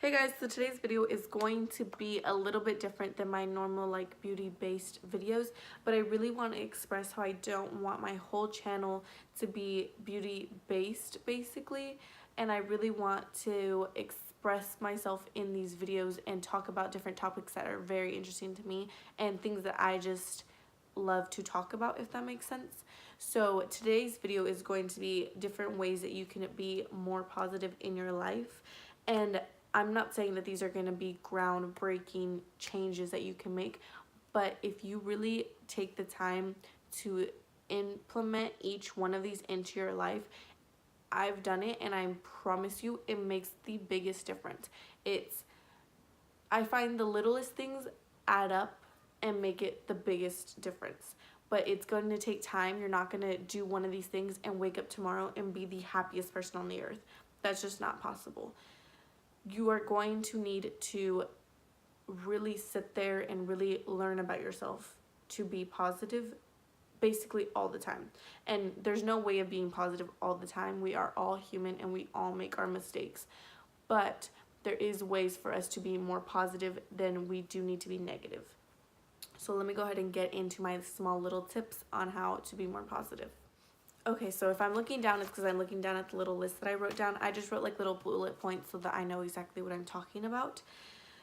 Hey guys, so today's video is going to be a little bit different than my normal like beauty based videos, but I really want to express how I don't want my whole channel to be beauty based basically, and I really want to express myself in these videos and talk about different topics that are very interesting to me and things that I just love to talk about, if that makes sense. So today's video is going to be different ways that you can be more positive in your life, and I'm not saying that these are going to be groundbreaking changes that you can make, but if you really take the time to implement each one of these into your life, I've done it and I promise you it makes the biggest difference. I find the littlest things add up and make it the biggest difference. But it's going to take time. You're not going to do one of these things and wake up tomorrow and be the happiest person on the earth. That's just not possible. You are going to need to really sit there and really learn about yourself to be positive basically all the time. And there's no way of being positive all the time. We are all human and we all make our mistakes. But there is ways for us to be more positive than we do need to be negative. So let me go ahead and get into my small little tips on how to be more positive. Okay, so if I'm looking down, it's because I'm looking down at the little list that I wrote down. I just wrote like little bullet points so that I know exactly what I'm talking about.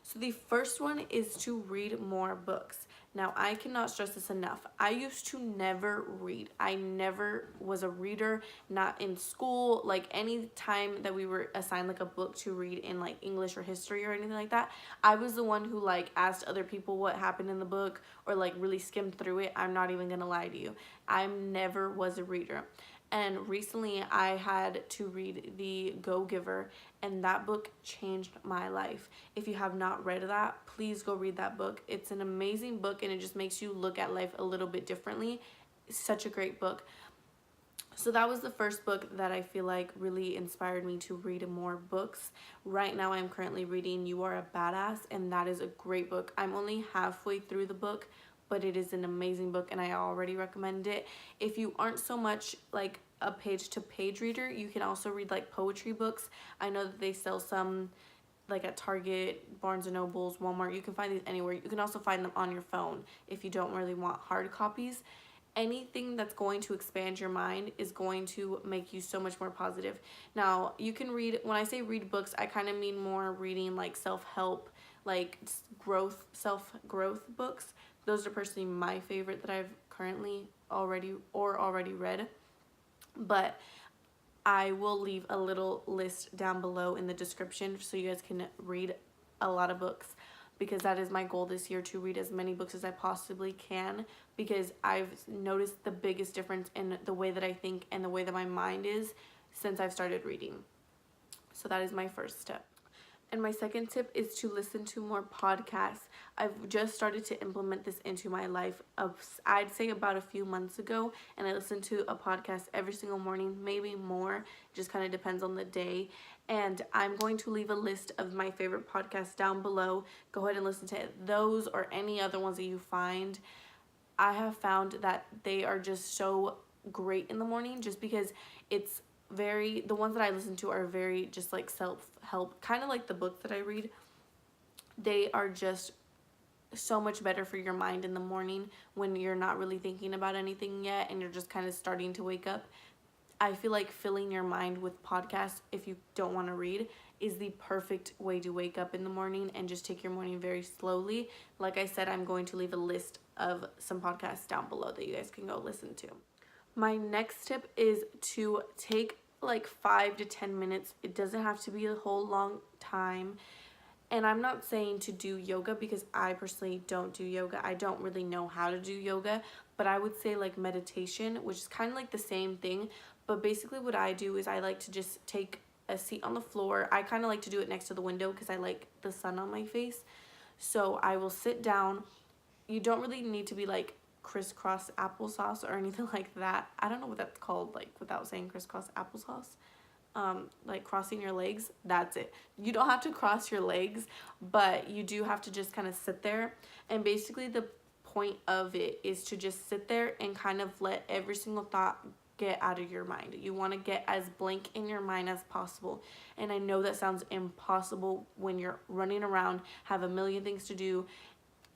So the first one is to read more books. Now, I cannot stress this enough. I used to never read. I never was a reader, not in school. Like any time that we were assigned like a book to read in like English or history or anything like that, I was the one who like asked other people what happened in the book or like really skimmed through it. I'm not even gonna lie to you. I never was a reader. And recently I had to read The Go-Giver, and that book changed my life. If you have not read that, please go read that book. It's an amazing book and it just makes you look at life a little bit differently. It's such a great book. So that was the first book that I feel like really inspired me to read more books. Right now I'm currently reading You Are a Badass, and that is a great book. I'm only halfway through the book, but it is an amazing book and I already recommend it. If you aren't so much like a page to page reader, you can also read like poetry books. I know that they sell some like at Target, Barnes and Nobles, Walmart. You can find these anywhere. You can also find them on your phone if you don't really want hard copies. Anything that's going to expand your mind is going to make you so much more positive. Now, you can read, when I say read books, I kind of mean more reading like self-help, like self-growth books. Those are personally my favorite that I've currently already read. But I will leave a little list down below in the description so you guys can read a lot of books, because that is my goal this year, to read as many books as I possibly can, because I've noticed the biggest difference in the way that I think and the way that my mind is since I've started reading. So that is my first step. And my second tip is to listen to more podcasts. I've just started to implement this into my life, I'd say about a few months ago, and I listen to a podcast every single morning, maybe more. It just kind of depends on the day. And I'm going to leave a list of my favorite podcasts down below. Go ahead and listen to those or any other ones that you find. I have found that they are just so great in the morning, just because the ones that I listen to are very just like self-help, kind of like the books that I read. They are just so much better for your mind in the morning when you're not really thinking about anything yet and you're just kind of starting to wake up. I feel like filling your mind with podcasts, if you don't want to read, is the perfect way to wake up in the morning and just take your morning very slowly. Like I said, I'm going to leave a list of some podcasts down below that you guys can go listen to. My next tip is to take like 5 to 10 minutes. It doesn't have to be a whole long time. And I'm not saying to do yoga, because I personally don't do yoga. I don't really know how to do yoga, but I would say like meditation, which is kind of like the same thing. But basically what I do is I like to just take a seat on the floor. I kind of like to do it next to the window because I like the sun on my face. So I will sit down. You don't really need to be like crisscross applesauce or anything like that. I don't know what that's called, like without saying crisscross applesauce. Like crossing your legs, that's it. You don't have to cross your legs, but you do have to just kind of sit there. And basically the point of it is to just sit there and kind of let every single thought get out of your mind. You want to get as blank in your mind as possible. And I know that sounds impossible when you're running around, have a million things to do.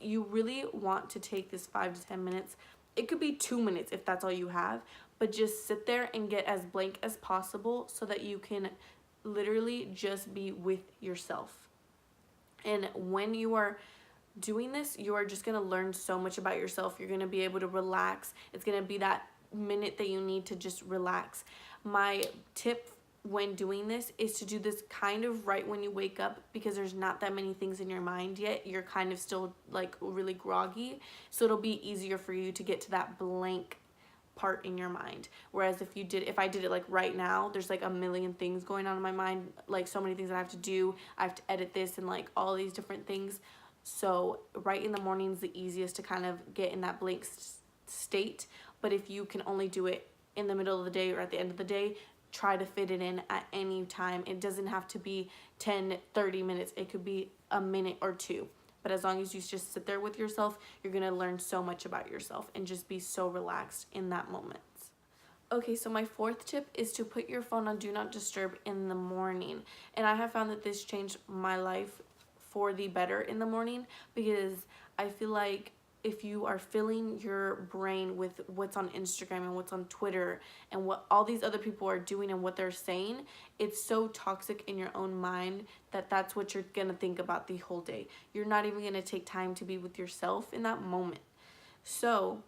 You really want to take this 5 to 10 minutes. It could be 2 minutes if that's all you have, but just sit there and get as blank as possible so that you can literally just be with yourself. And when you are doing this, you are just going to learn so much about yourself. You're going to be able to relax. It's going to be that minute that you need to just relax. My tip when doing this is to do this kind of right when you wake up, because there's not that many things in your mind yet. You're kind of still like really groggy, so it'll be easier for you to get to that blank part in your mind. Whereas if I did it like right now, there's like a million things going on in my mind, like so many things that I have to do. I have to edit this and like all these different things. So right in the morning is the easiest to kind of get in that blank state. But if you can only do it in the middle of the day or at the end of the day, try to fit it in at any time. It doesn't have to be 10, 30 minutes. It could be a minute or two. But as long as you just sit there with yourself, you're going to learn so much about yourself and just be so relaxed in that moment. Okay, so my fourth tip is to put your phone on Do Not Disturb in the morning. And I have found that this changed my life for the better in the morning, because I feel like if you are filling your brain with what's on Instagram and what's on Twitter and what all these other people are doing and what they're saying, it's so toxic in your own mind that that's what you're going to think about the whole day. You're not even going to take time to be with yourself in that moment. So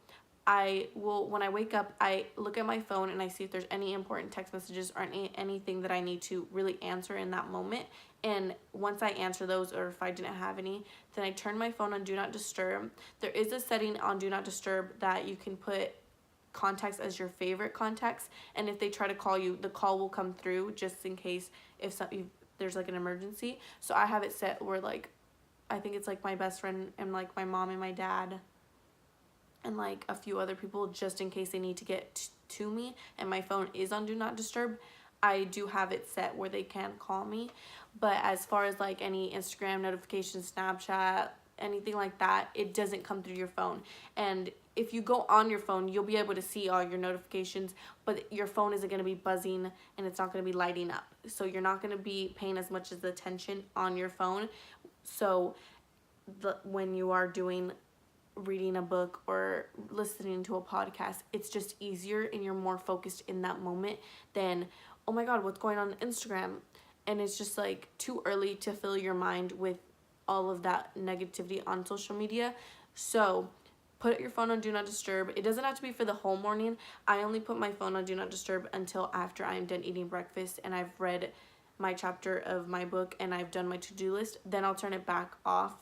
when I wake up, I look at my phone and I see if there's any important text messages or anything that I need to really answer in that moment. And once I answer those, or if I didn't have any, then I turn my phone on Do Not Disturb. There is a setting on Do Not Disturb that you can put contacts as your favorite contacts. And if they try to call you, the call will come through just in case if there's like an emergency. So I have it set where like, I think it's like my best friend and like my mom and my dad and like a few other people, just in case they need to get to me and my phone is on Do Not Disturb. I do have it set where they can call me. But as far as like any Instagram notifications, Snapchat, anything like that, it doesn't come through your phone. And if you go on your phone, you'll be able to see all your notifications, but your phone isn't going to be buzzing and it's not going to be lighting up. So you're not going to be paying as much attention on your phone. So when you are reading a book or listening to a podcast, it's just easier and you're more focused in that moment than, oh my God, what's going on Instagram? And it's just like too early to fill your mind with all of that negativity on social media. So put your phone on Do Not Disturb. It doesn't have to be for the whole morning. I only put my phone on Do Not Disturb until after I am done eating breakfast and I've read my chapter of my book and I've done my to-do list. Then I'll turn it back off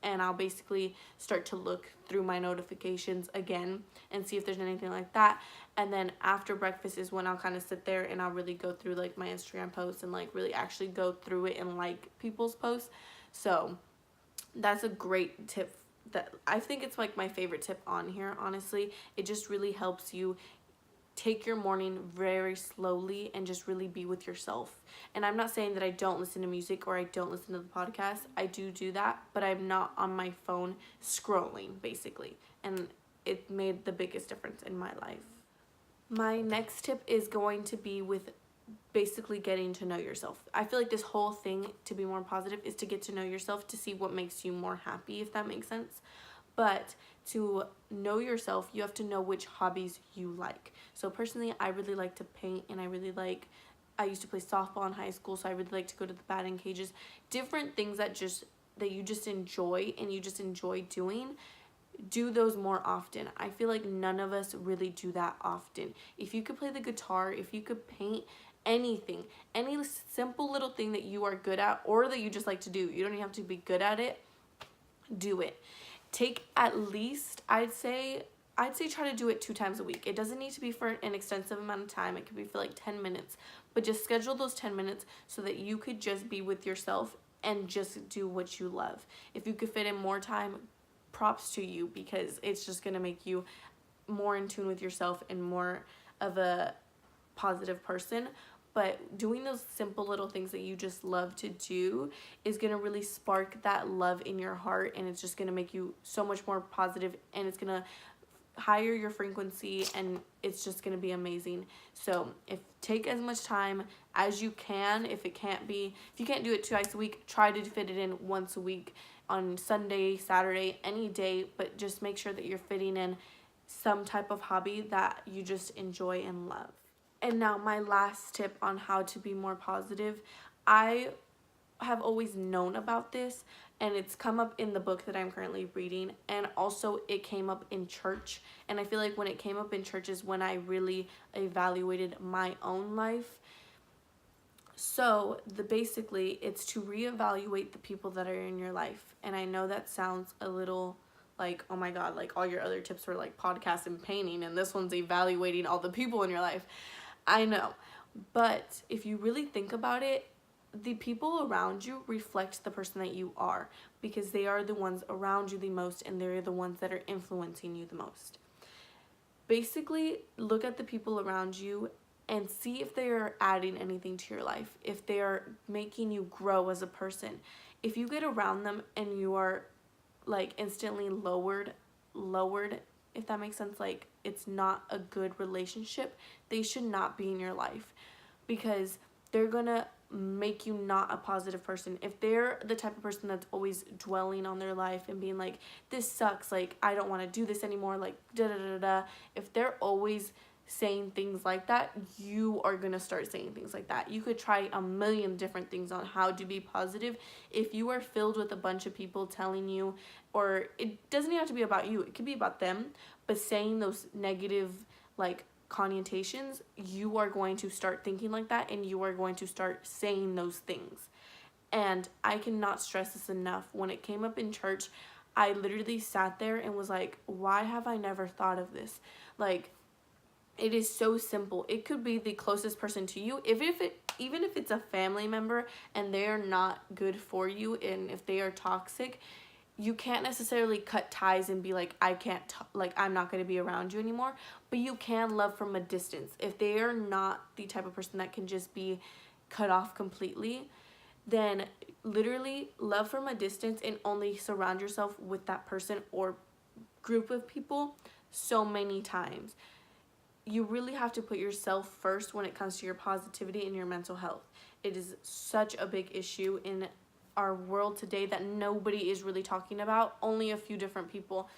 and I'll basically start to look through my notifications again and see if there's anything like that. And then after breakfast is when I'll kind of sit there and I'll really go through like my Instagram posts and like really actually go through it and like people's posts. So that's a great tip that I think it's like my favorite tip on here, honestly. It just really helps you take your morning very slowly and just really be with yourself. And I'm not saying that I don't listen to music or I don't listen to the podcast. I do that, but I'm not on my phone scrolling, basically. And it made the biggest difference in my life. My next tip is going to be with basically getting to know yourself. I feel like this whole thing, to be more positive, is to get to know yourself, to see what makes you more happy, if that makes sense. But to know yourself, you have to know which hobbies you like. So personally, I really like to paint, and I used to play softball in high school, so I really like to go to the batting cages. Different things that you just enjoy and you just enjoy doing. Do those more often. I feel like none of us really do that often. If you could play the guitar, if you could paint, anything, any simple little thing that you are good at or that you just like to do, you don't even have to be good at it, do it. Take at least, I'd say try to do it 2 times a week. It doesn't need to be for an extensive amount of time. It could be for like 10 minutes, but just schedule those 10 minutes so that you could just be with yourself and just do what you love. If you could fit in more time, props to you, because it's just going to make you more in tune with yourself and more of a positive person. But doing those simple little things that you just love to do is going to really spark that love in your heart, and it's just going to make you so much more positive, and it's going to higher your frequency, and it's just going to be amazing. So take as much time as you can. If you can't do it twice a week, try to fit it in once a week, on Sunday, Saturday, any day, but just make sure that you're fitting in some type of hobby that you just enjoy and love. And now my last tip on how to be more positive. I have always known about this, and it's come up in the book that I'm currently reading, and also it came up in church. And I feel like when it came up in church is when I really evaluated my own life. So basically it's to reevaluate the people that are in your life. And I know that sounds a little like, oh my god, like all your other tips were like podcast and painting, and this one's evaluating all the people in your life. I know, but if you really think about it, the people around you reflect the person that you are, because they are the ones around you the most, and they're the ones that are influencing you the most. Basically, look at the people around you and see if they are adding anything to your life, if they are making you grow as a person. If you get around them and you are like instantly lowered, if that makes sense, like it's not a good relationship, they should not be in your life, because they're gonna make you not a positive person. If they're the type of person that's always dwelling on their life and being like, this sucks, like I don't want to do this anymore, like da da da da, if they're always saying things like that, you are gonna start saying things like that. You could try a million different things on how to be positive. If you are filled with a bunch of people telling you, or it doesn't even have to be about you, it could be about them, but saying those negative like connotations, you are going to start thinking like that, and you are going to start saying those things. And I cannot stress this enough. When it came up in church, I literally sat there and was like, why have I never thought of this? Like, it is so simple. It could be the closest person to you, even if it's a family member and they're not good for you, and if they are toxic, you can't necessarily cut ties and be like, I'm not going to be around you anymore, but you can love from a distance. If they are not the type of person that can just be cut off completely, then literally love from a distance and only surround yourself with that person or group of people so many times. You really have to put yourself first when it comes to your positivity and your mental health. It is such a big issue in our world today that nobody is really talking about, only a few different people.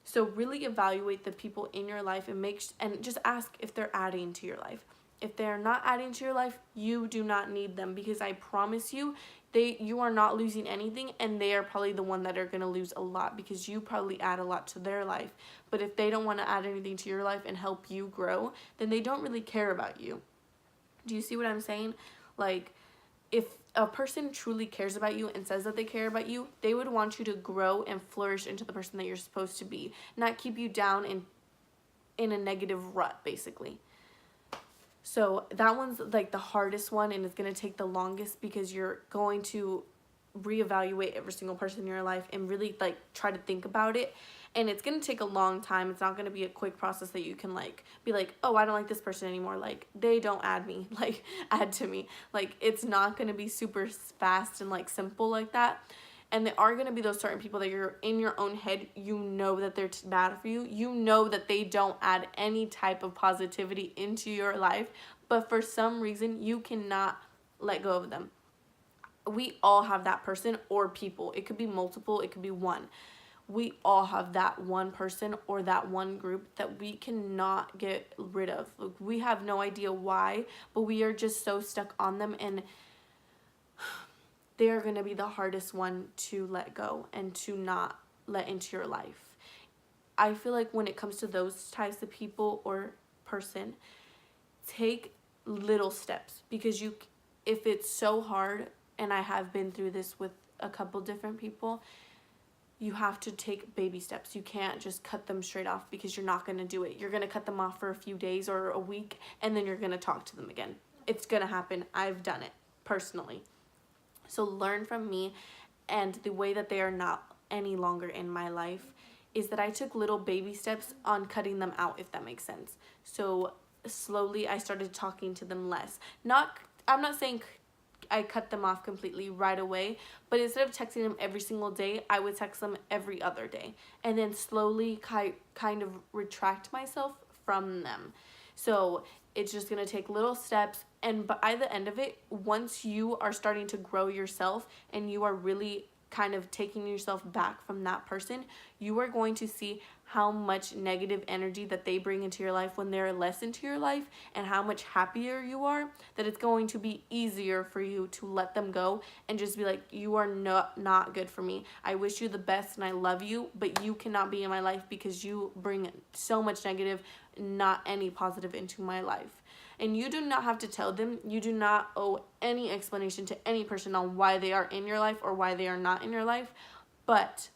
So really evaluate the people in your life and just ask if they're adding to your life. If they're not adding to your life, you do not need them, because I promise you, you are not losing anything, and they are probably the one that are going to lose a lot, because you probably add a lot to their life. But if they don't want to add anything to your life and help you grow, then they don't really care about you. Do you see what I'm saying? Like, if a person truly cares about you and says that they care about you, they would want you to grow and flourish into the person that you're supposed to be, not keep you down in a negative rut, basically. So that one's like the hardest one, and it's going to take the longest, because you're going to reevaluate every single person in your life and really like try to think about it, and it's going to take a long time. It's not going to be a quick process that you can like be like, oh, I don't like this person anymore, like they don't add me, like add to me. Like, it's not going to be super fast and like simple like that. And there are going to be those certain people that you're in your own head, you know that they're bad for you. You know that they don't add any type of positivity into your life, but for some reason you cannot let go of them. We all have that person or people. It could be multiple, it could be one. We all have that one person or that one group that we cannot get rid of. Like, we have no idea why, but we are just so stuck on them, and they are going to be the hardest one to let go and to not let into your life. I feel like when it comes to those types of people or person, take little steps, because if it's so hard, and I have been through this with a couple different people, you have to take baby steps. You can't just cut them straight off, because you're not going to do it. You're going to cut them off for a few days or a week, and then you're going to talk to them again. It's going to happen. I've done it personally. So learn from me, and the way that they are not any longer in my life is that I took little baby steps on cutting them out, if that makes sense. So slowly I started talking to them less. I'm not saying I cut them off completely right away. But instead of texting them every single day, I would text them every other day, and then slowly kind of retract myself from them. So it's just going to take little steps, and by the end of it, once you are starting to grow yourself and you are really kind of taking yourself back from that person, you are going to see how much negative energy that they bring into your life when they're less into your life, and how much happier you are, that it's going to be easier for you to let them go and just be like, you are not good for me. I wish you the best and I love you, but you cannot be in my life because you bring so much negative, not any positive into my life. And you do not have to tell them. You do not owe any explanation to any person on why they are in your life or why they are not in your life. But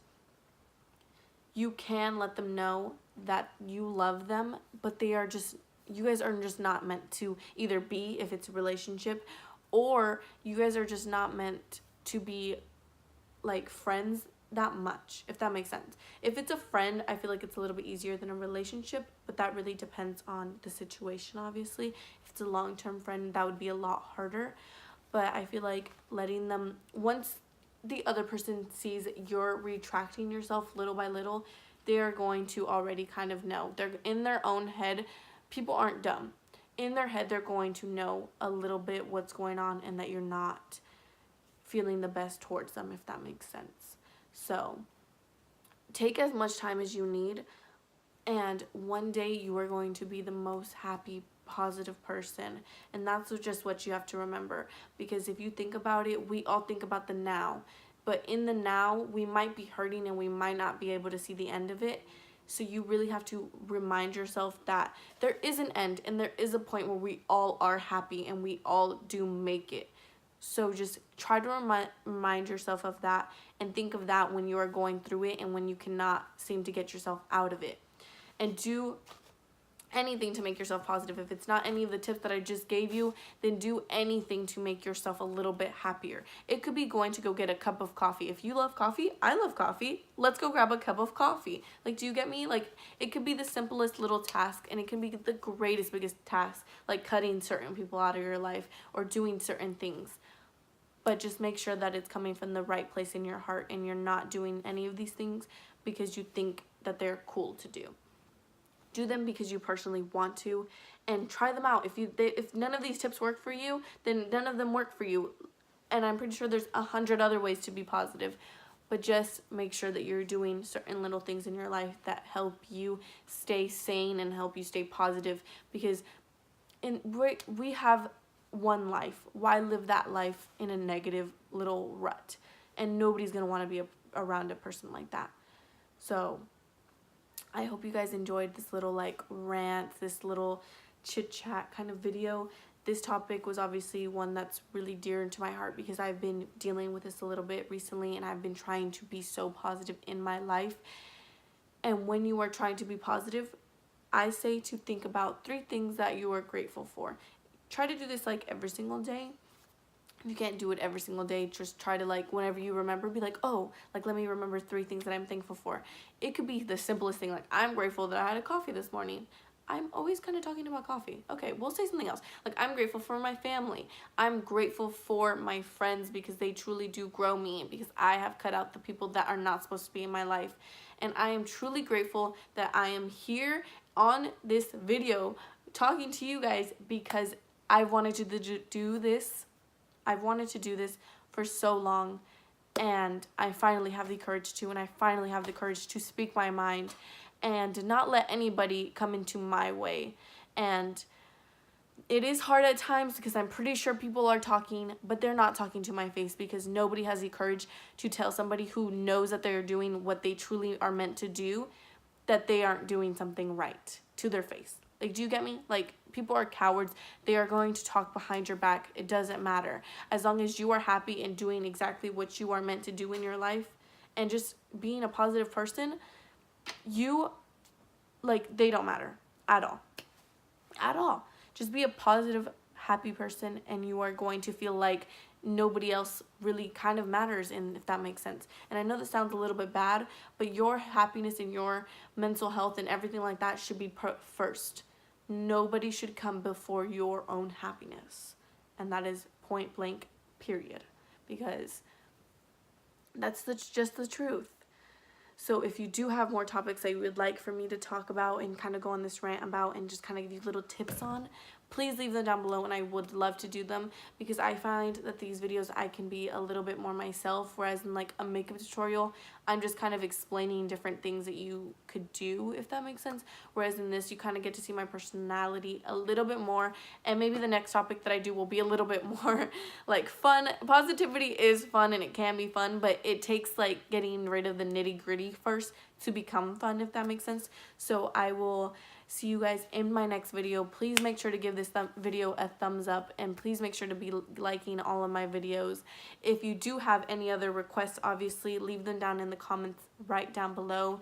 you can let them know that you love them, but you guys are just not meant to either be, if it's a relationship, or you guys are just not meant to be like friends that much, if that makes sense. If it's a friend, I feel like it's a little bit easier than a relationship, but that really depends on the situation, obviously. If it's a long-term friend, that would be a lot harder. But I feel like letting them, once the other person sees you're retracting yourself little by little, they're going to already kind of know. They're in their own head. People aren't dumb. In their head, they're going to know a little bit what's going on and that you're not feeling the best towards them, if that makes sense. So take as much time as you need, and one day you are going to be the most happy, positive person. And that's just what you have to remember, because if you think about it, we all think about the now, but in the now we might be hurting and we might not be able to see the end of it. So you really have to remind yourself that there is an end and there is a point where we all are happy and we all do make it. So just try to remind yourself of that, and think of that when you are going through it and when you cannot seem to get yourself out of it. And do anything to make yourself positive. If it's not any of the tips that I just gave you, then do anything to make yourself a little bit happier. It could be going to go get a cup of coffee. If you love coffee, I love coffee. Let's go grab a cup of coffee. Like, do you get me? Like, it could be the simplest little task, and it can be the greatest, biggest task, like cutting certain people out of your life or doing certain things. But just make sure that it's coming from the right place in your heart, and you're not doing any of these things because you think that they're cool to do. Do them because you personally want to, and try them out. If none of these tips work for you, then none of them work for you. And I'm pretty sure there's 100 other ways to be positive. But just make sure that you're doing certain little things in your life that help you stay sane and help you stay positive, because we have one life. Why live that life in a negative little rut? And nobody's gonna want to be around a person like that. So I hope you guys enjoyed this little like rant, this little chit chat kind of video. This topic was obviously one that's really dear to my heart, because I've been dealing with this a little bit recently, and I've been trying to be so positive in my life. And when you are trying to be positive, I say to think about 3 things that you are grateful for. Try to do this like every single day. If you can't do it every single day, just try to, like, whenever you remember, be like, oh, like, let me remember 3 things that I'm thankful for. It could be the simplest thing, like, I'm grateful that I had a coffee this morning. I'm always kind of talking about coffee. Okay, we'll say something else. Like, I'm grateful for my family. I'm grateful for my friends, because they truly do grow me, because I have cut out the people that are not supposed to be in my life. And I am truly grateful that I am here on this video talking to you guys, because I've wanted to do this. I've wanted to do this for so long, and I finally have the courage to, and I finally have the courage to speak my mind and not let anybody come into my way. And it is hard at times, because I'm pretty sure people are talking, but they're not talking to my face, because nobody has the courage to tell somebody who knows that they're doing what they truly are meant to do, that they aren't doing something right to their face. Like, do you get me? Like, people are cowards. They are going to talk behind your back. It doesn't matter. As long as you are happy and doing exactly what you are meant to do in your life, and just being a positive person, they don't matter at all. At all. Just be a positive, happy person, and you are going to feel like nobody else really kind of matters, and if that makes sense. And I know this sounds a little bit bad, but your happiness and your mental health and everything like that should be first. Nobody should come before your own happiness. And that is point blank, period, because that's just the truth. So if you do have more topics that you would like for me to talk about and kind of go on this rant about and just kind of give you little tips on, please leave them down below, and I would love to do them, because I find that these videos I can be a little bit more myself, whereas in like a makeup tutorial I'm just kind of explaining different things that you could do, if that makes sense, whereas in this you kind of get to see my personality a little bit more. And maybe the next topic that I do will be a little bit more like fun. Positivity is fun and it can be fun, but it takes like getting rid of the nitty-gritty first to become fun, if that makes sense. So I will see you guys in my next video. Please make sure to give this video a thumbs up, and please make sure to be liking all of my videos. If you do have any other requests, obviously leave them down in the comments right down below.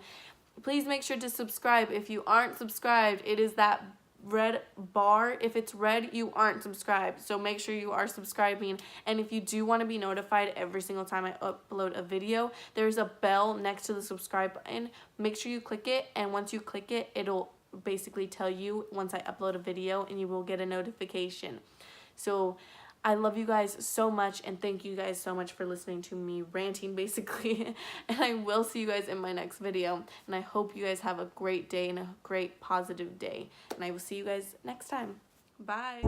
Please make sure to subscribe. If you aren't subscribed, it is that red bar. If it's red, you aren't subscribed, so make sure you are subscribing. And if you do want to be notified every single time I upload a video, there's a bell next to the subscribe button. Make sure you click it, and once you click it, it'll basically tell you once I upload a video, and you will get a notification. So I love you guys so much, and thank you guys so much for listening to me ranting basically. And I will see you guys in my next video, and I hope you guys have a great day and a great positive day, and I will see you guys next time. Bye.